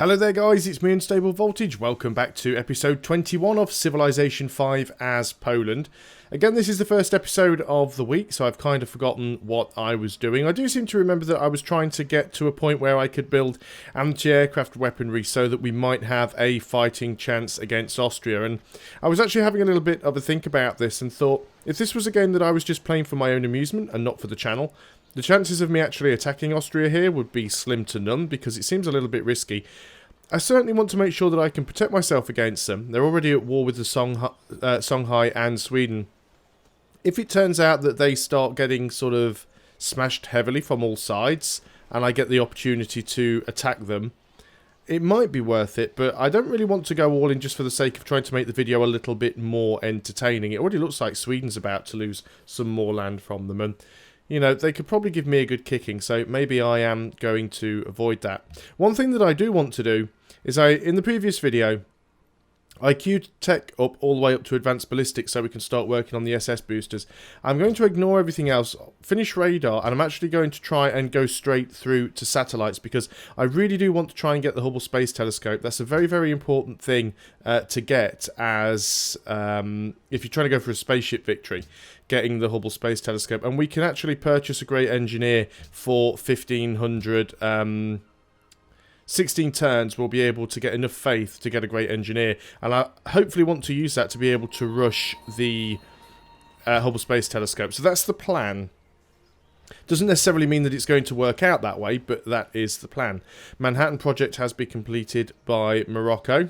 Hello there guys, it's me Unstable Voltage. Welcome back to episode 21 of Civilization 5 as Poland. Again, this is the first episode of the week, so I've kind of forgotten what I was doing. I do seem to remember that I was trying to get to a point where I could build anti-aircraft weaponry so that we might have a fighting chance against Austria. And I was actually having a little bit of a think about this and thought, if this was a game that I was just playing for my own amusement and not for the channel, the chances of me actually attacking Austria here would be slim to none because it seems a little bit risky. I certainly want to make sure that I can protect myself against them. They're already at war with the Songhai and Sweden. If it turns out that they start getting sort of smashed heavily from all sides and I get the opportunity to attack them, it might be worth it, but I don't really want to go all in just for the sake of trying to make the video a little bit more entertaining. It already looks like Sweden's about to lose some more land from them, and you know, they could probably give me a good kicking, so maybe I am going to avoid that. One thing that I do want to do is in the previous video, I queued tech up all the way up to advanced ballistics so we can start working on the SS boosters. I'm going to ignore everything else, finish radar, and I'm actually going to try and go straight through to satellites because I really do want to try and get the Hubble Space Telescope. That's a very, very important thing to get as if you're trying to go for a spaceship victory, getting the Hubble Space Telescope. And we can actually purchase a great engineer for 1,500 16 turns. We'll be able to get enough faith to get a great engineer, and I hopefully want to use that to be able to rush the Hubble Space Telescope. So that's the plan. Doesn't necessarily mean that it's going to work out that way, but that is the plan. Manhattan project has been completed by Morocco.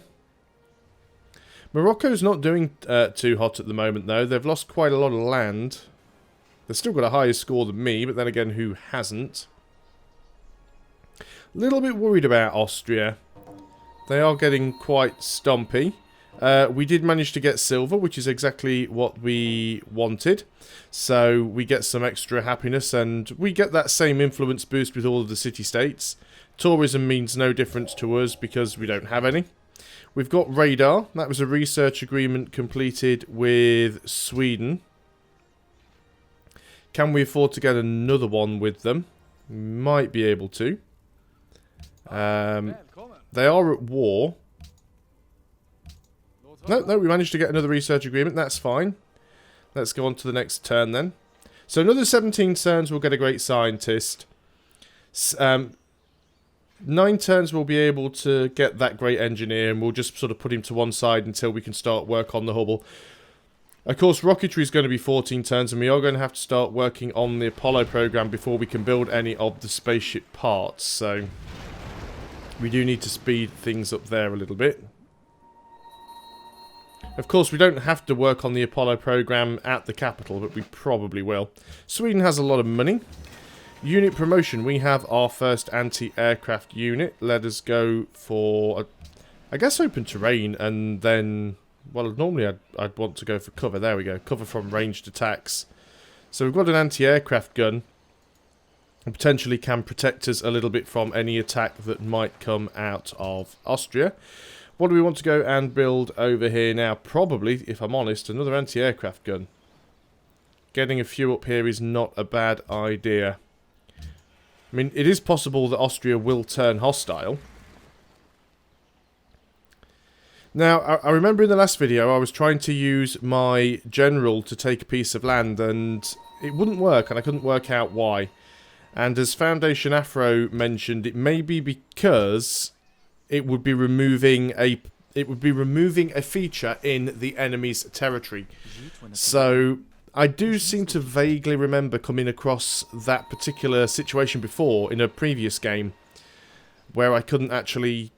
Morocco's not doing too hot at the moment though. They've lost quite a lot of land. They've still got a higher score than me, but then again, who hasn't? Little bit worried about Austria. They are getting quite stumpy. We did manage to get silver, which is exactly what we wanted. So we get some extra happiness, and we get that same influence boost with all of the city-states. Tourism means no difference to us because we don't have any. We've got radar. That was a research agreement completed with Sweden. Can we afford to get another one with them? Might be able to. They are at war. No, we managed to get another research agreement. That's fine. Let's go on to the next turn then. So another 17 turns we'll get a great scientist. 9 turns we'll be able to get that great engineer, and we'll just sort of put him to one side until we can start work on the Hubble. Of course, rocketry is going to be 14 turns, and we are going to have to start working on the Apollo program before we can build any of the spaceship parts. So we do need to speed things up there a little bit. Of course, we don't have to work on the Apollo program at the capital, but we probably will. Sweden has a lot of money. Unit promotion. We have our first anti-aircraft unit. Let us go for, I guess, open terrain, and then, well, normally I'd want to go for cover. There we go. Cover from ranged attacks. So we've got an anti-aircraft gun. And potentially can protect us a little bit from any attack that might come out of Austria. What do we want to go and build over here now? Probably, if I'm honest, another anti-aircraft gun. Getting a few up here is not a bad idea. I mean, it is possible that Austria will turn hostile. Now, I remember in the last video I was trying to use my general to take a piece of land, and it wouldn't work, and I couldn't work out why. And as Foundation Afro mentioned, it may be because it would be removing a feature in the enemy's territory. So I do seem to vaguely remember coming across that particular situation before in a previous game where I couldn't actually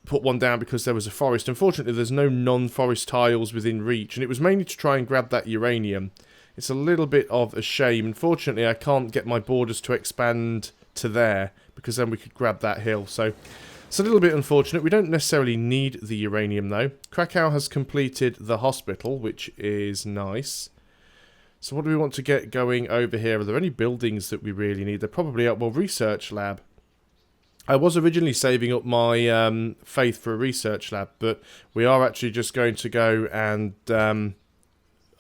put one down because there was a forest. Unfortunately, there's no non-forest tiles within reach, and it was mainly to try and grab that uranium. It's a little bit of a shame. Unfortunately, I can't get my borders to expand to there, because then we could grab that hill. So it's a little bit unfortunate. We don't necessarily need the uranium, though. Krakow has completed the hospital, which is nice. So what do we want to get going over here? Are there any buildings that we really need? They're probably up. Well, research lab. I was originally saving up my faith for a research lab, but we are actually just going to go and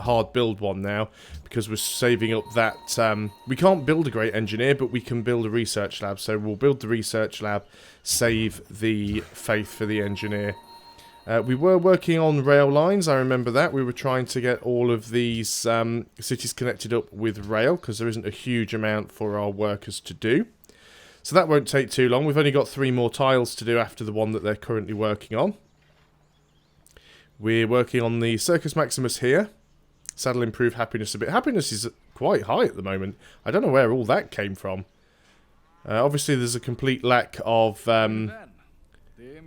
hard build one now, because we're saving up that... we can't build a great engineer, but we can build a research lab. So we'll build the research lab, save the faith for the engineer. We were working on rail lines, I remember that. We were trying to get all of these cities connected up with rail, because there isn't a huge amount for our workers to do. So that won't take too long. We've only got 3 more tiles to do after the one that they're currently working on. We're working on the Circus Maximus here. So that'll improve happiness a bit. Happiness is quite high at the moment. I don't know where all that came from. Obviously there's a complete lack of...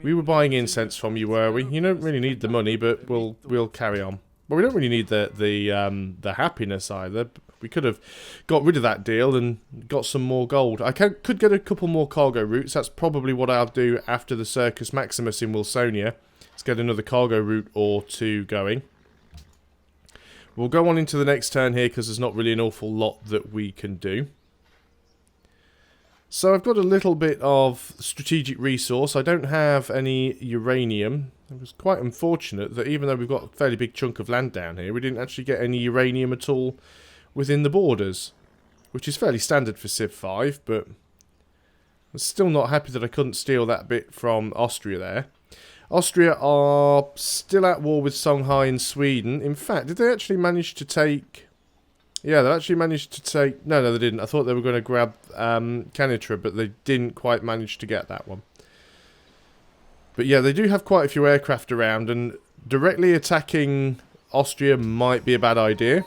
we were buying incense from you, were we? You don't really need the money, but we'll carry on. Well, we don't really need the happiness either. We could have got rid of that deal and got some more gold. I could get a couple more cargo routes. That's probably what I'll do after the Circus Maximus in Wilsonia. Let's get another cargo route or 2 going. We'll go on into the next turn here because there's not really an awful lot that we can do. So I've got a little bit of strategic resource. I don't have any uranium. It was quite unfortunate that even though we've got a fairly big chunk of land down here, we didn't actually get any uranium at all within the borders, which is fairly standard for Civ 5, but I'm still not happy that I couldn't steal that bit from Austria there. Austria are still at war with Songhai in Sweden. In fact, did they actually manage to take... Yeah, they actually managed to take... No, they didn't. I thought they were going to grab Canitra, but they didn't quite manage to get that one. But yeah, they do have quite a few aircraft around, and directly attacking Austria might be a bad idea.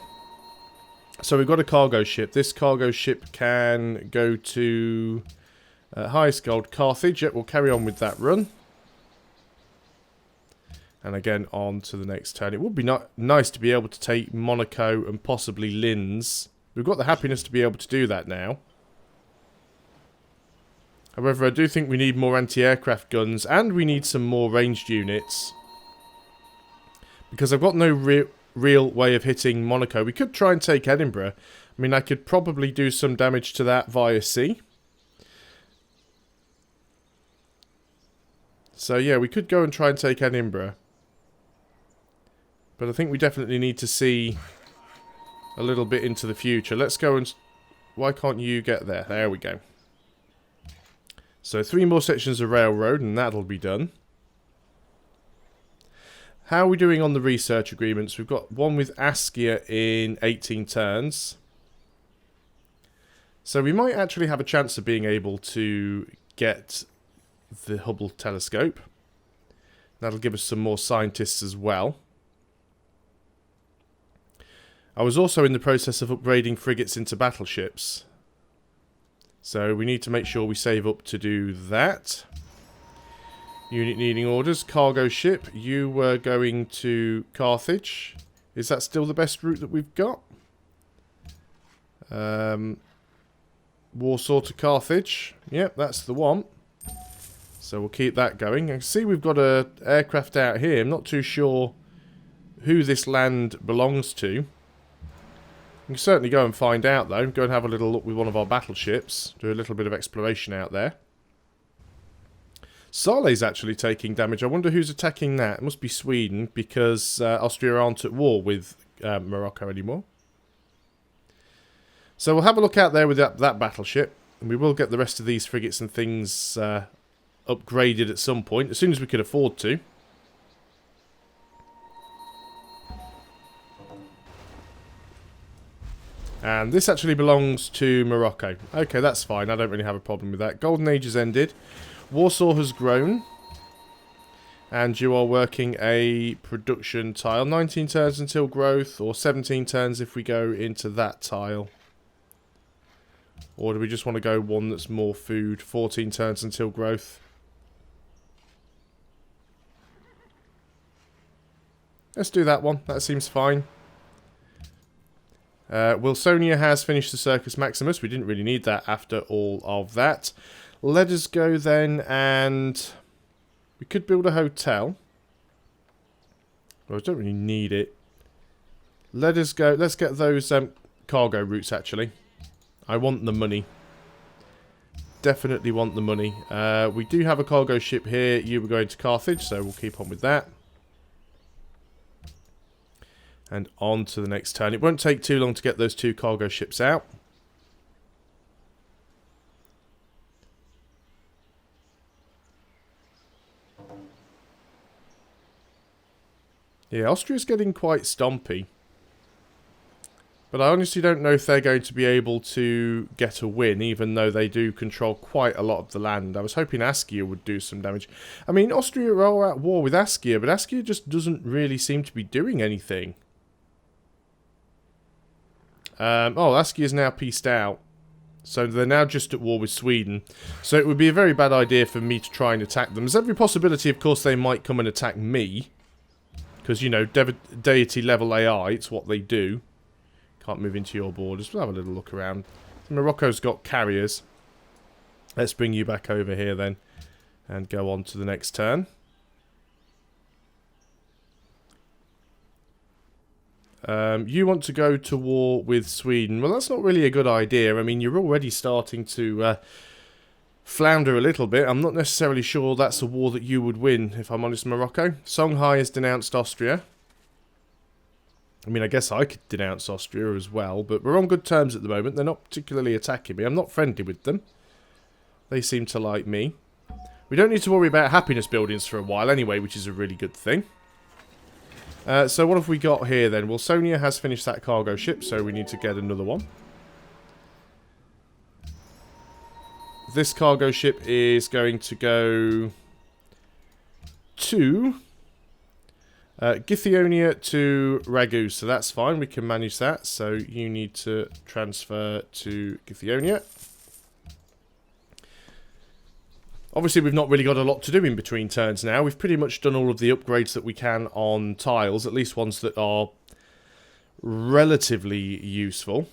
So we've got a cargo ship. This cargo ship can go to highest gold Carthage. Yep, we'll carry on with that run. And again, on to the next turn. It would be nice to be able to take Monaco and possibly Linz. We've got the happiness to be able to do that now. However, I do think we need more anti-aircraft guns, and we need some more ranged units. Because I've got no real way of hitting Monaco. We could try and take Edinburgh. I mean, I could probably do some damage to that via sea. So yeah, we could go and try and take Edinburgh. But I think we definitely need to see a little bit into the future. Let's go and... Why can't you get there? There we go. So 3 more sections of railroad and that'll be done. How are we doing on the research agreements? We've got one with Askia in 18 turns. So we might actually have a chance of being able to get the Hubble telescope. That'll give us some more scientists as well. I was also in the process of upgrading frigates into battleships. So we need to make sure we save up to do that. Unit needing orders. Cargo ship. You were going to Carthage. Is that still the best route that we've got? Warsaw to Carthage. Yep, that's the one. So we'll keep that going. I can see we've got an aircraft out here. I'm not too sure who this land belongs to. We can certainly go and find out, though. Go and have a little look with one of our battleships. Do a little bit of exploration out there. Sale's actually taking damage. I wonder who's attacking that. It must be Sweden, because Austria aren't at war with Morocco anymore. So we'll have a look out there with that battleship. And we will get the rest of these frigates and things upgraded at some point, as soon as we could afford to. And this actually belongs to Morocco. Okay, that's fine. I don't really have a problem with that. Golden Age has ended. Warsaw has grown. And you are working a production tile. 19 turns until growth, or 17 turns if we go into that tile. Or do we just want to go one that's more food? 14 turns until growth. Let's do that one. That seems fine. Wilsonia has finished the Circus Maximus. We didn't really need that after all of that. Let us go then, and we could build a hotel. Well, I don't really need it. Let us go. Let's get those cargo routes, actually. I want the money. Definitely want the money. We do have a cargo ship here. You were going to Carthage, so we'll keep on with that. And on to the next turn. It won't take too long to get those 2 cargo ships out. Yeah, Austria's getting quite stompy. But I honestly don't know if they're going to be able to get a win, even though they do control quite a lot of the land. I was hoping Askia would do some damage. I mean, Austria are at war with Askia, but Askia just doesn't really seem to be doing anything. Oh, Askia is now peaced out. So they're now just at war with Sweden. So it would be a very bad idea for me to try and attack them. There's every possibility, of course, they might come and attack me. Because, you know, Deity level AI, it's what they do. Can't move into your borders. We'll have a little look around. Morocco's got carriers. Let's bring you back over here then. And go on to the next turn. You want to go to war with Sweden. Well, that's not really a good idea. I mean, you're already starting to flounder a little bit. I'm not necessarily sure that's a war that you would win, if I'm honest, Morocco. Songhai has denounced Austria. I mean, I guess I could denounce Austria as well, but we're on good terms at the moment. They're not particularly attacking me. I'm not friendly with them. They seem to like me. We don't need to worry about happiness buildings for a while anyway, which is a really good thing. So what have we got here then? Well, Sonia has finished that cargo ship, so we need to get another one. This cargo ship is going to go to Githyonia to Ragu, so that's fine. We can manage that. So you need to transfer to Githyonia. Obviously, we've not really got a lot to do in between turns now. We've pretty much done all of the upgrades that we can on tiles, at least ones that are relatively useful.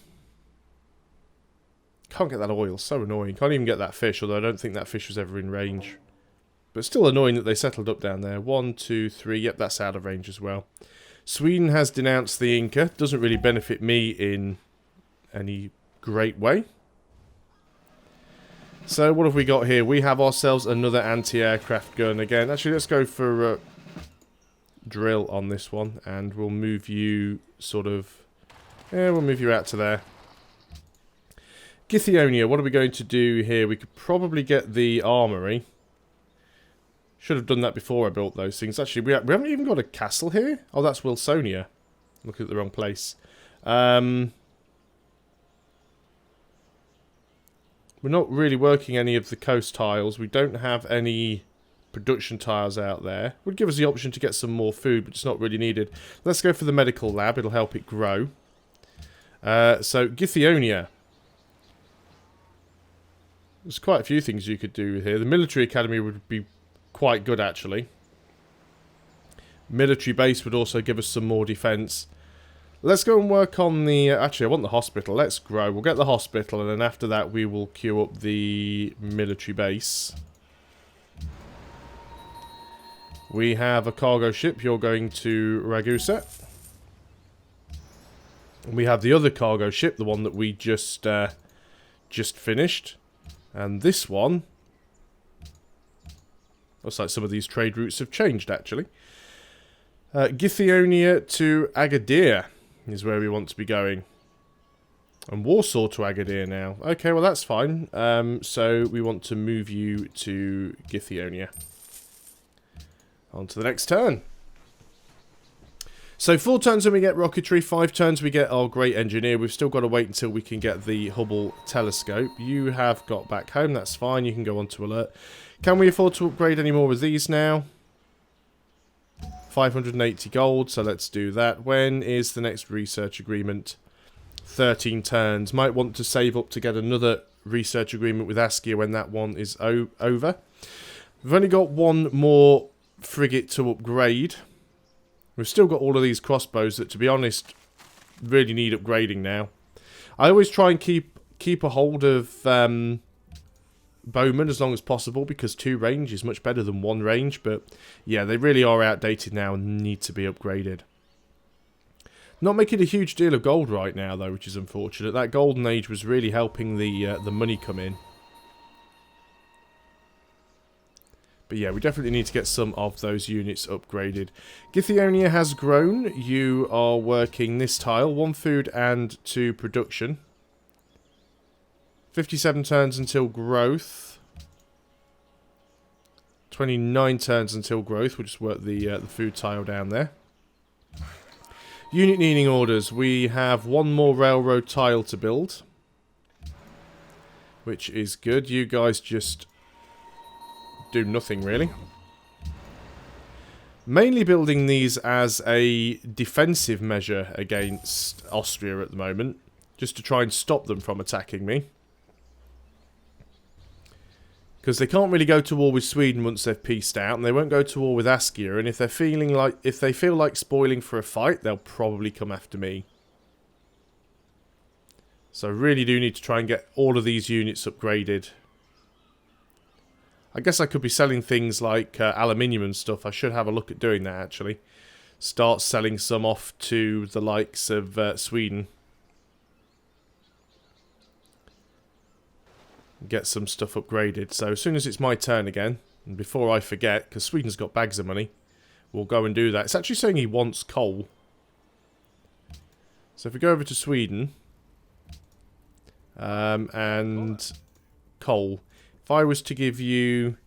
Can't get that oil, so annoying. Can't even get that fish, although I don't think that fish was ever in range. But still annoying that they settled up down there. 1, 2, 3. Yep, that's out of range as well. Sweden has denounced the Inca. Doesn't really benefit me in any great way. So what have we got here? We have ourselves another anti-aircraft gun again. Actually, let's go for drill on this one. And we'll move you sort of... Yeah, we'll move you out to there. Githyonia, what are we going to do here? We could probably get the armory. Should have done that before I built those things. Actually, we haven't even got a castle here. Oh, that's Wilsonia. Looking at the wrong place. We're not really working any of the coast tiles. We don't have any production tiles out there. Would give us the option to get some more food, but it's not really needed. Let's go for the medical lab. It'll help it grow. So, Githyonia. There's quite a few things you could do here. The military academy would be quite good, actually. Military base would also give us some more defense. Let's go and work on the... actually, I want the hospital. Let's grow. We'll get the hospital, and then after that, we will queue up the military base. We have a cargo ship. You're going to Ragusa. And we have the other cargo ship, the one that we just finished. And this one... looks like some of these trade routes have changed, actually. Githyonia to Agadir is where we want to be going. And Warsaw to Agadir now. Okay, well that's fine. So we want to move you to Githyonia. On to the next turn. So 4 turns when we get rocketry, 5 turns we get our great engineer. We've still got to wait until we can get the Hubble telescope. You have got back home, that's fine. You can go on to alert. Can we afford to upgrade any more of these now? 580 gold, so let's do that. When is the next research agreement? 13 turns. Might want to save up to get another research agreement with Askia when that one is over. We've only got one more frigate to upgrade. We've still got all of these crossbows that, to be honest, really need upgrading now. I always try and keep a hold of bowmen as long as possible, because 2 range is much better than 1 range, but yeah, they really are outdated now and need to be upgraded. Not making a huge deal of gold right now though, which is unfortunate. That golden age was really helping the money come in. But yeah, we definitely need to get some of those units upgraded. Githyonia has grown. You are working this tile. 1 food and 2 production. 57 turns until growth. 29 turns until growth. We'll just work the food tile down there. Unit needing orders. We have 1 more railroad tile to build, which is good. You guys just do nothing really. Mainly building these as a defensive measure against Austria at the moment, just to try and stop them from attacking me. Because they can't really go to war with Sweden once they've peaced out, and they won't go to war with Askia, and if they feel like spoiling for a fight, they'll probably come after me. So I really do need to try and get all of these units upgraded. I guess I could be selling things like aluminium and stuff. I should have a look at doing that, actually. Start selling some off to the likes of Sweden. Get some stuff upgraded. So as soon as it's my turn again, and before I forget, because Sweden's got bags of money, we'll go and do that. It's actually saying he wants coal. So if we go over to Sweden, and coal. If I was to give you,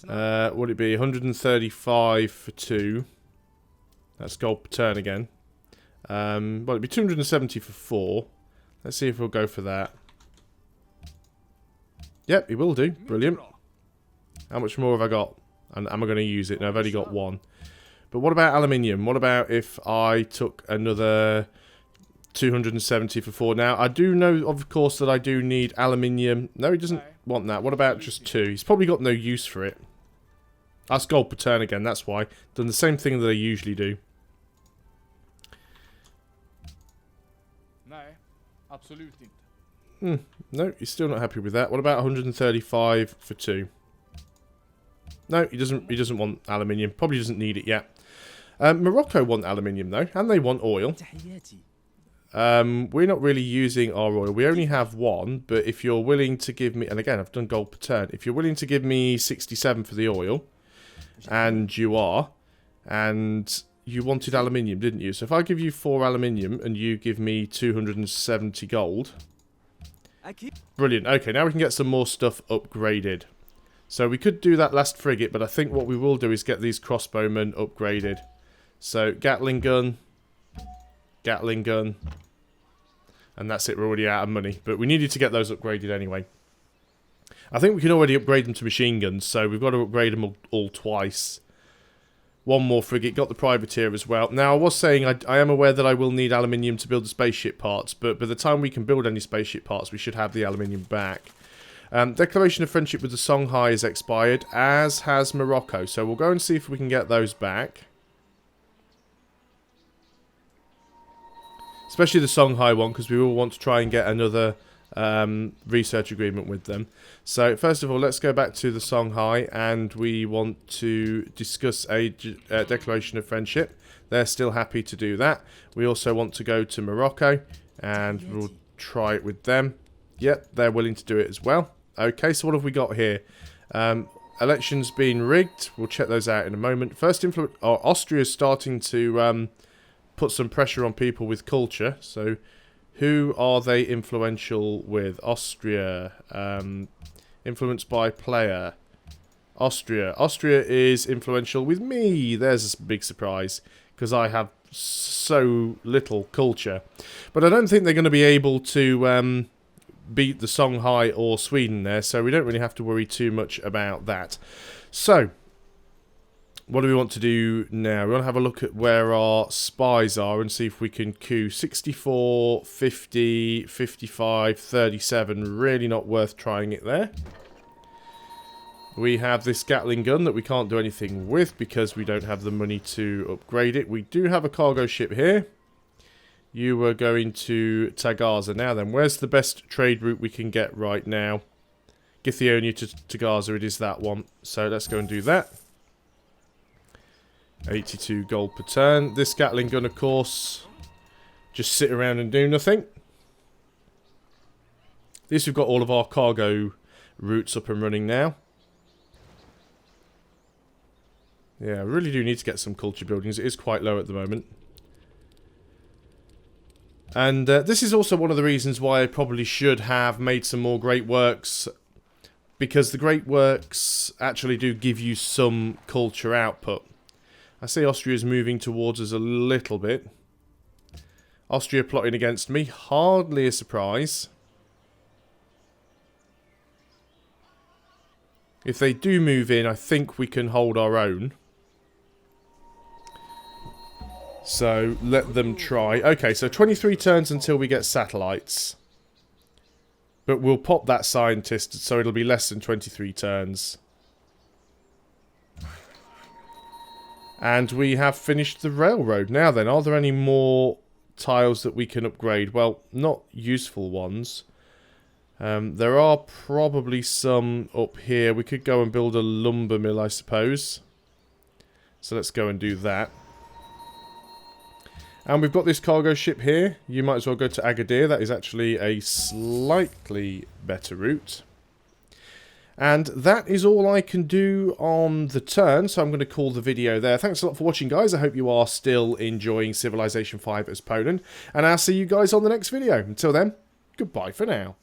would it be 135 for 2? That's gold per turn again. Well, it'd be 270 for 4. Let's see if we'll go for that. Yep, he will do. Brilliant. How much more have I got? And am I going to use it? No, I've only got 1. But what about aluminium? What about if I took another 270 for 4? Now, I do know, of course, that I do need aluminium. No, he doesn't want that. What about just 2? He's probably got no use for it. That's gold per turn again, that's why. Done the same thing that I usually do. No, absolutely inte. No, he's still not happy with that. What about 135 for 2? No, he doesn't want aluminium. Probably doesn't need it yet. Morocco want aluminium though, and they want oil. We're not really using our oil. We only have 1, but if you're willing to give me, and again, I've done gold per turn. If you're willing to give me 67 for the oil, and you are, and you wanted aluminium, didn't you? So if I give you 4 aluminium and you give me 270 gold. Brilliant. Okay, now we can get some more stuff upgraded. So we could do that last frigate, but I think what we will do is get these crossbowmen upgraded. So Gatling gun, and that's it. We're already out of money, but we needed to get those upgraded anyway. I think we can already upgrade them to machine guns, so we've got to upgrade them all twice. 1 more frigate, got the privateer as well. Now, I was saying I am aware that I will need aluminium to build the spaceship parts, but by the time we can build any spaceship parts, we should have the aluminium back. Declaration of friendship with the Songhai is expired, as has Morocco, so we'll go and see if we can get those back. Especially the Songhai one, because we will want to try and get another research agreement with them. So first of all, let's go back to the Songhai, and we want to discuss a declaration of friendship. They're still happy to do that. We also want to go to Morocco, and we'll try it with them. Yep, they're willing to do it as well. Okay, so what have we got here? Elections being rigged. We'll check those out in a moment. First influence. Oh, Austria's starting to put some pressure on people with culture. So who are they influential with? Austria. Influenced by player. Austria. Austria is influential with me. There's a big surprise, because I have so little culture. But I don't think they're going to be able to beat the Songhai or Sweden there, so we don't really have to worry too much about that. So, what do we want to do now? We want to have a look at where our spies are and see if we can coup 64, 50, 55, 37. Really not worth trying it there. We have this Gatling gun that we can't do anything with because we don't have the money to upgrade it. We do have a cargo ship here. You were going to Tagaza. Now then, where's the best trade route we can get right now? Githyonia to Tagaza, it is that one. So let's go and do that. 82 gold per turn. This Gatling gun, of course, just sit around and do nothing. At least we've got all of our cargo routes up and running now. Yeah, I really do need to get some culture buildings. It is quite low at the moment. And this is also one of the reasons why I probably should have made some more great works. Because the great works actually do give you some culture output. I see Austria's moving towards us a little bit. Austria plotting against me. Hardly a surprise. If they do move in, I think we can hold our own. So, let them try. Okay, so 23 turns until we get satellites. But we'll pop that scientist, so it'll be less than 23 turns. And we have finished the railroad. Now then, are there any more tiles that we can upgrade? Well, not useful ones. There are probably some up here. We could go and build a lumber mill, I suppose. So let's go and do that. And we've got this cargo ship here. You might as well go to Agadir. That is actually a slightly better route. And that is all I can do on the turn, so I'm going to call the video there. Thanks a lot for watching, guys. I hope you are still enjoying Civilization 5 as Poland. And I'll see you guys on the next video. Until then, goodbye for now.